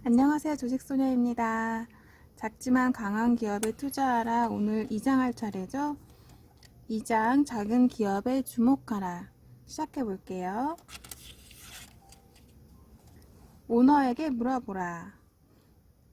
안녕하세요. 조직소녀입니다. 작지만 강한 기업에 투자하라. 오늘 2장 할 차례죠. 2장 작은 기업에 주목하라. 시작해 볼게요. 오너에게 물어보라.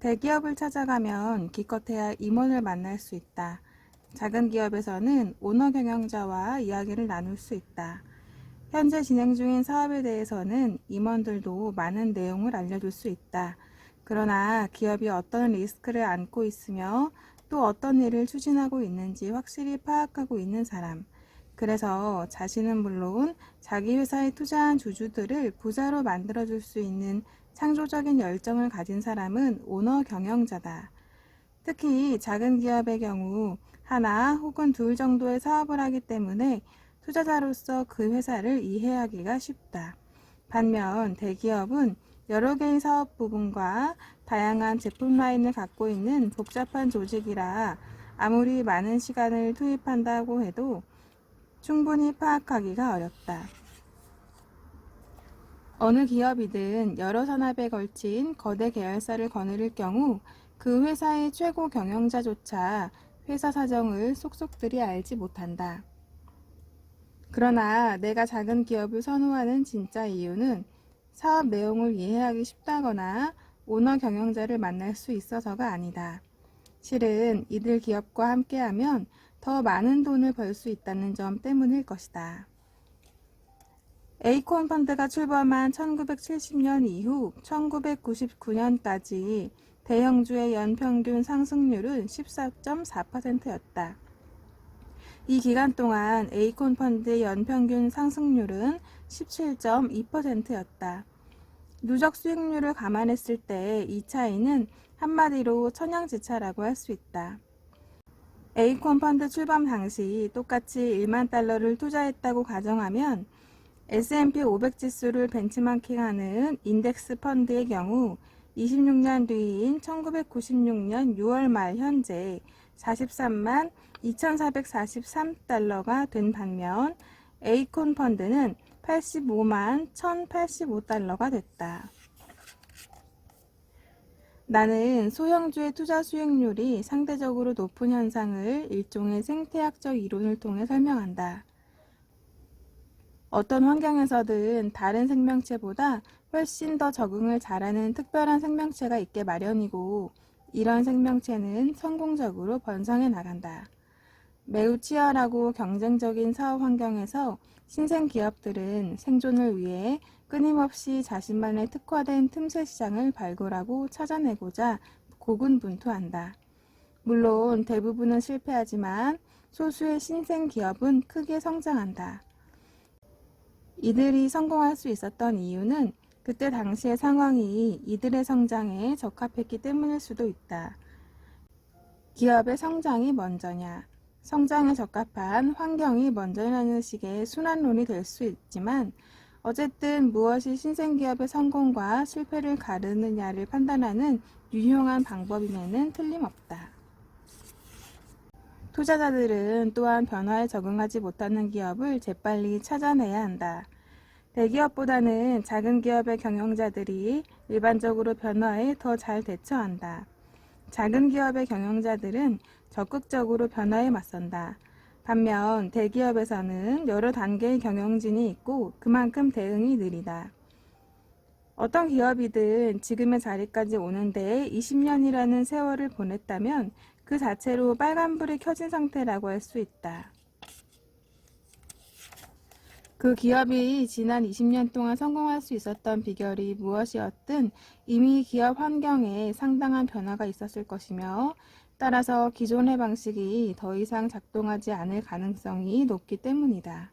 대기업을 찾아가면 기껏해야 임원을 만날 수 있다. 작은 기업에서는 오너 경영자와 이야기를 나눌 수 있다. 현재 진행 중인 사업에 대해서는 임원들도 많은 내용을 알려줄 수 있다. 그러나 기업이 어떤 리스크를 안고 있으며 또 어떤 일을 추진하고 있는지 확실히 파악하고 있는 사람. 그래서 자신은 물론 자기 회사에 투자한 주주들을 부자로 만들어줄 수 있는 창조적인 열정을 가진 사람은 오너 경영자다. 특히 작은 기업의 경우 하나 혹은 둘 정도의 사업을 하기 때문에 투자자로서 그 회사를 이해하기가 쉽다. 반면 대기업은 여러 개의 사업 부분과 다양한 제품 라인을 갖고 있는 복잡한 조직이라 아무리 많은 시간을 투입한다고 해도 충분히 파악하기가 어렵다. 어느 기업이든 여러 산업에 걸친 거대 계열사를 거느릴 경우 그 회사의 최고 경영자조차 회사 사정을 속속들이 알지 못한다. 그러나 내가 작은 기업을 선호하는 진짜 이유는 사업 내용을 이해하기 쉽다거나 오너 경영자를 만날 수 있어서가 아니다. 실은 이들 기업과 함께하면 더 많은 돈을 벌 수 있다는 점 때문일 것이다. 에이콘 펀드가 출범한 1970년 이후 1999년까지 대형주의 연평균 상승률은 14.4%였다. 이 기간 동안 에이콘 펀드의 연평균 상승률은 17.2%였다. 누적 수익률을 감안했을 때 이 차이는 한마디로 천양지차라고 할 수 있다. 에이콘 펀드 출범 당시 똑같이 1만 달러를 투자했다고 가정하면 S&P 500 지수를 벤치마킹하는 인덱스 펀드의 경우 26년 뒤인 1996년 6월 말 현재 43만 2,443달러가 된 반면 에이콘 펀드는 85만 1,085달러가 됐다. 나는 소형주의 투자 수익률이 상대적으로 높은 현상을 일종의 생태학적 이론을 통해 설명한다. 어떤 환경에서든 다른 생명체보다 훨씬 더 적응을 잘하는 특별한 생명체가 있게 마련이고 이런 생명체는 성공적으로 번성해 나간다. 매우 치열하고 경쟁적인 사업 환경에서 신생 기업들은 생존을 위해 끊임없이 자신만의 특화된 틈새 시장을 발굴하고 찾아내고자 고군분투한다. 물론 대부분은 실패하지만 소수의 신생 기업은 크게 성장한다. 이들이 성공할 수 있었던 이유는 그때 당시의 상황이 이들의 성장에 적합했기 때문일 수도 있다. 기업의 성장이 먼저냐, 성장에 적합한 환경이 먼저라는 식의 순환론이 될 수 있지만 어쨌든 무엇이 신생기업의 성공과 실패를 가르느냐를 판단하는 유용한 방법임에는 틀림없다. 투자자들은 또한 변화에 적응하지 못하는 기업을 재빨리 찾아내야 한다. 대기업보다는 작은 기업의 경영자들이 일반적으로 변화에 더 잘 대처한다. 작은 기업의 경영자들은 적극적으로 변화에 맞선다. 반면 대기업에서는 여러 단계의 경영진이 있고 그만큼 대응이 느리다. 어떤 기업이든 지금의 자리까지 오는데 20년이라는 세월을 보냈다면 그 자체로 빨간불이 켜진 상태라고 할 수 있다. 그 기업이 지난 20년 동안 성공할 수 있었던 비결이 무엇이었든 이미 기업 환경에 상당한 변화가 있었을 것이며 따라서 기존의 방식이 더 이상 작동하지 않을 가능성이 높기 때문이다.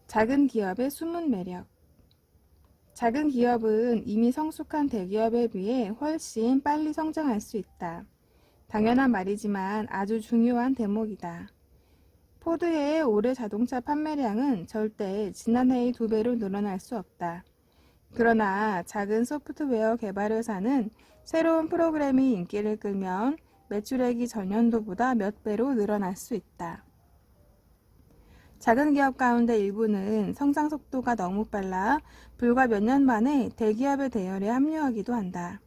작은 기업의 숨은 매력. 작은 기업은 이미 성숙한 대기업에 비해 훨씬 빨리 성장할 수 있다. 당연한 말이지만 아주 중요한 대목이다. 포드의 올해 자동차 판매량은 절대 지난해의 2배로 늘어날 수 없다. 그러나 작은 소프트웨어 개발 회사는 새로운 프로그램이 인기를 끌면 매출액이 전년도보다 몇 배로 늘어날 수 있다. 작은 기업 가운데 일부는 성장 속도가 너무 빨라 불과 몇 년 만에 대기업의 대열에 합류하기도 한다.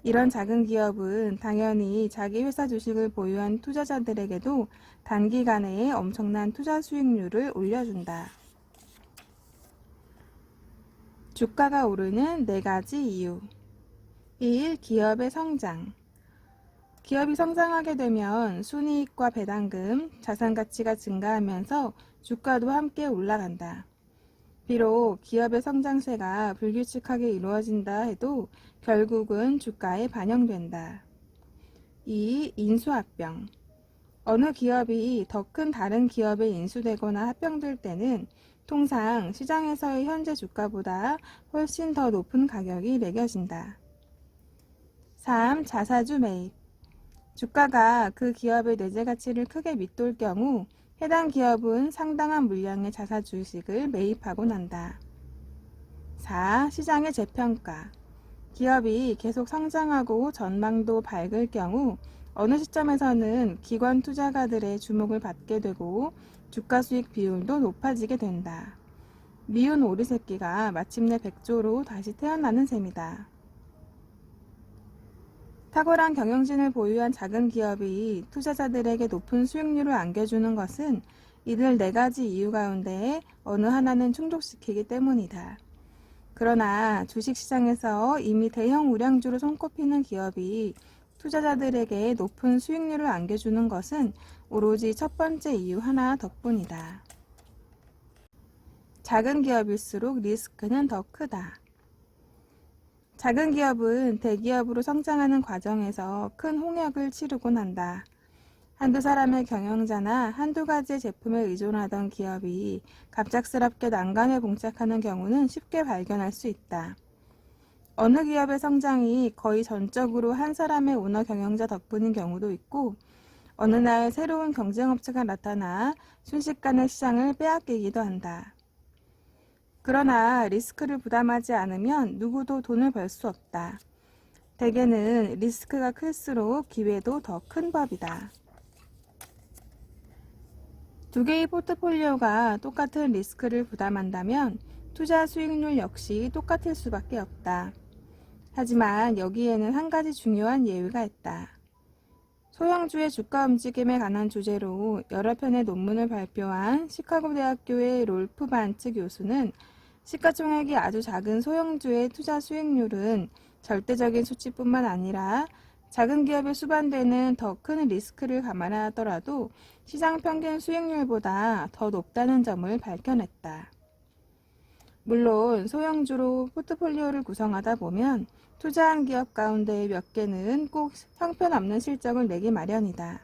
이런 작은 기업은 당연히 자기 회사 주식을 보유한 투자자들에게도 단기간에 엄청난 투자 수익률을 올려준다. 주가가 오르는 4가지 이유. 1. 기업의 성장. 기업이 성장하게 되면 순이익과 배당금, 자산 가치가 증가하면서 주가도 함께 올라간다. 비록 기업의 성장세가 불규칙하게 이루어진다 해도 결국은 주가에 반영된다. 2. 인수합병. 어느 기업이 더 큰 다른 기업에 인수되거나 합병될 때는 통상 시장에서의 현재 주가보다 훨씬 더 높은 가격이 매겨진다. 3. 자사주 매입. 주가가 그 기업의 내재 가치를 크게 밑돌 경우 해당 기업은 상당한 물량의 자사 주식을 매입하고 난다. 4. 시장의 재평가. 기업이 계속 성장하고 전망도 밝을 경우 어느 시점에서는 기관 투자가들의 주목을 받게 되고 주가 수익 비율도 높아지게 된다. 미운 오리 새끼가 마침내 백조로 다시 태어나는 셈이다. 탁월한 경영진을 보유한 작은 기업이 투자자들에게 높은 수익률을 안겨주는 것은 이들 4가지 이유 가운데 어느 하나는 충족시키기 때문이다. 그러나 주식시장에서 이미 대형 우량주로 손꼽히는 기업이 투자자들에게 높은 수익률을 안겨주는 것은 오로지 첫 번째 이유 하나 덕분이다. 작은 기업일수록 리스크는 더 크다. 작은 기업은 대기업으로 성장하는 과정에서 큰 홍역을 치르곤 한다. 한두 사람의 경영자나 한두 가지의 제품에 의존하던 기업이 갑작스럽게 난간에 봉착하는 경우는 쉽게 발견할 수 있다. 어느 기업의 성장이 거의 전적으로 한 사람의 오너 경영자 덕분인 경우도 있고, 어느 날 새로운 경쟁업체가 나타나 순식간에 시장을 빼앗기기도 한다. 그러나 리스크를 부담하지 않으면 누구도 돈을 벌 수 없다. 대개는 리스크가 클수록 기회도 더 큰 법이다. 두 개의 포트폴리오가 똑같은 리스크를 부담한다면 투자 수익률 역시 똑같을 수밖에 없다. 하지만 여기에는 한 가지 중요한 예외가 있다. 소형주의 주가 움직임에 관한 주제로 여러 편의 논문을 발표한 시카고 대학교의 롤프 반츠 교수는 시가총액이 아주 작은 소형주의 투자 수익률은 절대적인 수치뿐만 아니라 작은 기업에 수반되는 더 큰 리스크를 감안하더라도 시장 평균 수익률보다 더 높다는 점을 밝혀냈다. 물론 소형주로 포트폴리오를 구성하다 보면 투자한 기업 가운데 몇 개는 꼭 형편없는 실적을 내기 마련이다.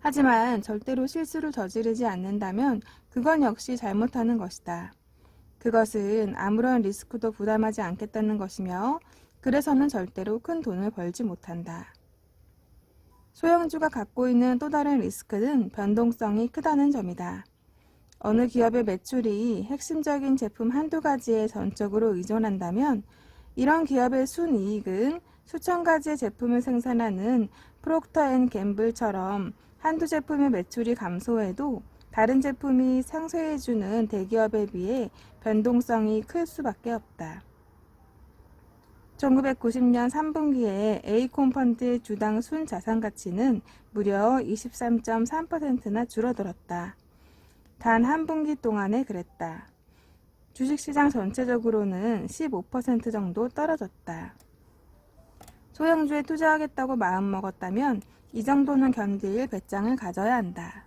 하지만 절대로 실수를 저지르지 않는다면 그건 역시 잘못하는 것이다. 그것은 아무런 리스크도 부담하지 않겠다는 것이며 그래서는 절대로 큰 돈을 벌지 못한다. 소형주가 갖고 있는 또 다른 리스크는 변동성이 크다는 점이다. 어느 기업의 매출이 핵심적인 제품 한두 가지에 전적으로 의존한다면 이런 기업의 순이익은 수천 가지의 제품을 생산하는 프록터 앤 갬블처럼 한두 제품의 매출이 감소해도 다른 제품이 상쇄해주는 대기업에 비해 변동성이 클 수밖에 없다. 1990년 3분기에 A콤 펀드의 주당 순자산 가치는 무려 23.3%나 줄어들었다. 단 한 분기 동안에 그랬다. 주식시장 전체적으로는 15% 정도 떨어졌다. 소형주에 투자하겠다고 마음먹었다면 이 정도는 견딜 배짱을 가져야 한다.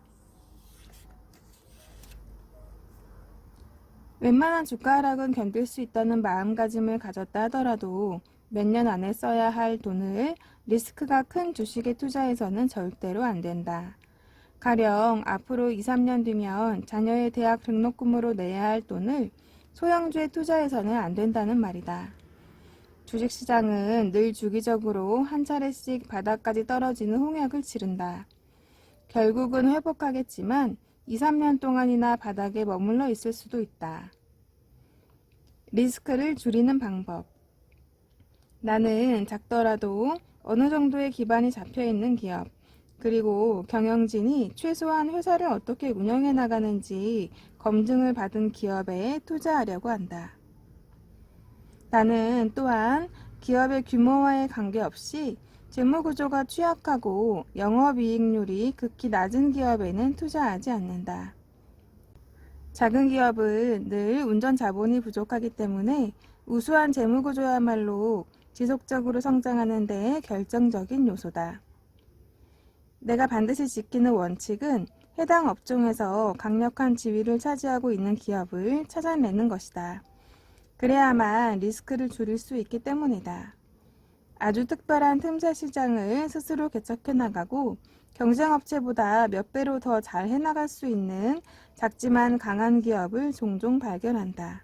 웬만한 주가 하락은 견딜 수 있다는 마음가짐을 가졌다 하더라도 몇 년 안에 써야 할 돈을 리스크가 큰 주식에 투자해서는 절대로 안 된다. 가령 앞으로 2, 3년 뒤면 자녀의 대학 등록금으로 내야 할 돈을 소형주에 투자해서는 안 된다는 말이다. 주식시장은 늘 주기적으로 한 차례씩 바닥까지 떨어지는 홍역을 치른다. 결국은 회복하겠지만 2, 3년 동안이나 바닥에 머물러 있을 수도 있다. 리스크를 줄이는 방법. 나는 작더라도 어느 정도의 기반이 잡혀있는 기업, 그리고 경영진이 최소한 회사를 어떻게 운영해 나가는지 검증을 받은 기업에 투자하려고 한다. 나는 또한 기업의 규모와에 관계없이 재무구조가 취약하고 영업이익률이 극히 낮은 기업에는 투자하지 않는다. 작은 기업은 늘 운전 자본이 부족하기 때문에 우수한 재무구조야말로 지속적으로 성장하는 데 결정적인 요소다. 내가 반드시 지키는 원칙은 해당 업종에서 강력한 지위를 차지하고 있는 기업을 찾아내는 것이다. 그래야만 리스크를 줄일 수 있기 때문이다. 아주 특별한 틈새 시장을 스스로 개척해 나가고 경쟁업체보다 몇 배로 더 잘 해나갈 수 있는 작지만 강한 기업을 종종 발견한다.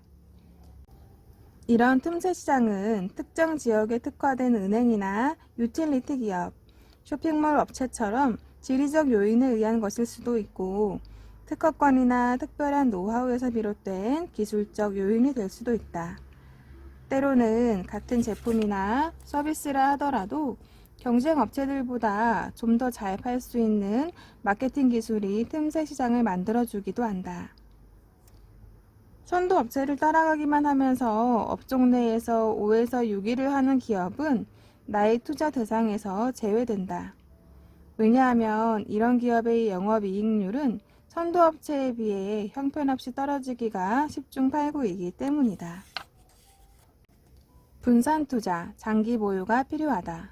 이런 틈새 시장은 특정 지역에 특화된 은행이나 유틸리티 기업, 쇼핑몰 업체처럼 지리적 요인에 의한 것일 수도 있고 특허권이나 특별한 노하우에서 비롯된 기술적 요인이 될 수도 있다. 때로는 같은 제품이나 서비스라 하더라도 경쟁 업체들보다 좀 더 잘 팔 수 있는 마케팅 기술이 틈새 시장을 만들어주기도 한다. 선도 업체를 따라가기만 하면서 업종 내에서 5에서 6위를 하는 기업은 나의 투자 대상에서 제외된다. 왜냐하면 이런 기업의 영업이익률은 선도업체에 비해 형편없이 떨어지기가 10중 8구이기 때문이다. 분산투자, 장기 보유가 필요하다.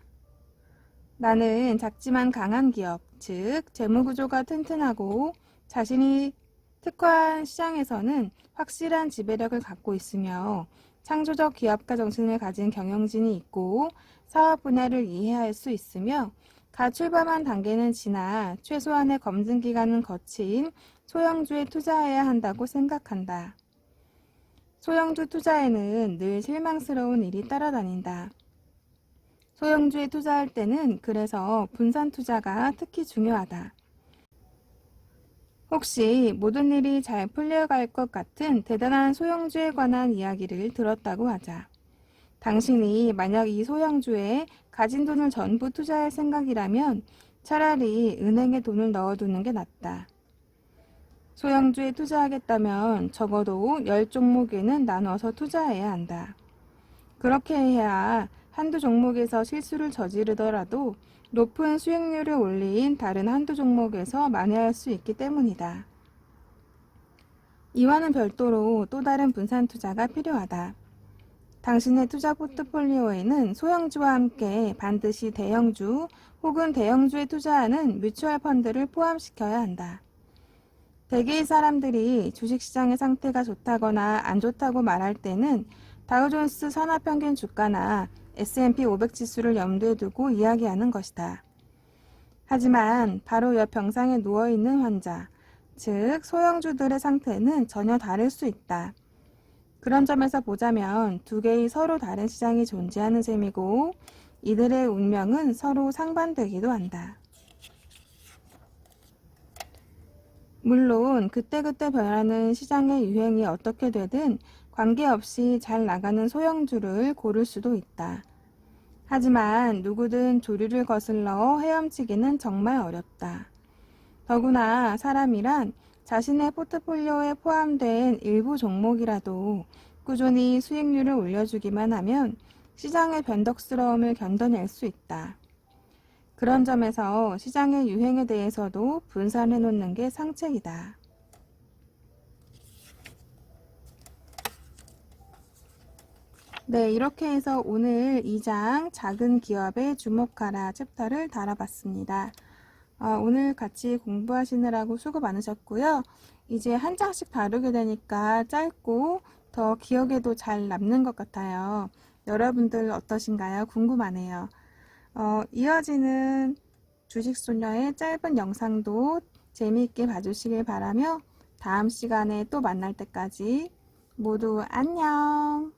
나는 작지만 강한 기업, 즉 재무구조가 튼튼하고 자신이 특화한 시장에서는 확실한 지배력을 갖고 있으며 창조적 기업가 정신을 가진 경영진이 있고 사업 분야를 이해할 수 있으며 가출범한 단계는 지나 최소한의 검증 기간은 거친 소형주에 투자해야 한다고 생각한다. 소형주 투자에는 늘 실망스러운 일이 따라다닌다. 소형주에 투자할 때는 그래서 분산 투자가 특히 중요하다. 혹시 모든 일이 잘 풀려갈 것 같은 대단한 소형주에 관한 이야기를 들었다고 하자. 당신이 만약 이 소형주에 가진 돈을 전부 투자할 생각이라면 차라리 은행에 돈을 넣어두는 게 낫다. 소형주에 투자하겠다면 적어도 10종목에는 나눠서 투자해야 한다. 그렇게 해야 한두 종목에서 실수를 저지르더라도 높은 수익률을 올린 다른 한두 종목에서 만회할 수 있기 때문이다. 이와는 별도로 또 다른 분산 투자가 필요하다. 당신의 투자 포트폴리오에는 소형주와 함께 반드시 대형주 혹은 대형주에 투자하는 뮤추얼 펀드를 포함시켜야 한다. 대개의 사람들이 주식시장의 상태가 좋다거나 안 좋다고 말할 때는 다우존스 산하평균 주가나 S&P 500 지수를 염두에 두고 이야기하는 것이다. 하지만 바로 옆 병상에 누워있는 환자, 즉 소형주들의 상태는 전혀 다를 수 있다. 그런 점에서 보자면 두 개의 서로 다른 시장이 존재하는 셈이고 이들의 운명은 서로 상반되기도 한다. 물론 그때그때 변하는 시장의 유행이 어떻게 되든 관계없이 잘 나가는 소형주를 고를 수도 있다. 하지만 누구든 조류를 거슬러 헤엄치기는 정말 어렵다. 더구나 사람이란 자신의 포트폴리오에 포함된 일부 종목이라도 꾸준히 수익률을 올려주기만 하면 시장의 변덕스러움을 견뎌낼 수 있다. 그런 점에서 시장의 유행에 대해서도 분산해 놓는 게 상책이다. 네, 이렇게 해서 오늘 2장 작은 기업에 주목하라 챕터를 다뤄봤습니다. 오늘 같이 공부하시느라고 수고 많으셨고요. 이제 한 장씩 다루게 되니까 짧고 더 기억에도 잘 남는 것 같아요. 여러분들 어떠신가요? 궁금하네요. 이어지는 주식소녀의 짧은 영상도 재미있게 봐주시길 바라며 다음 시간에 또 만날 때까지 모두 안녕!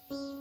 삐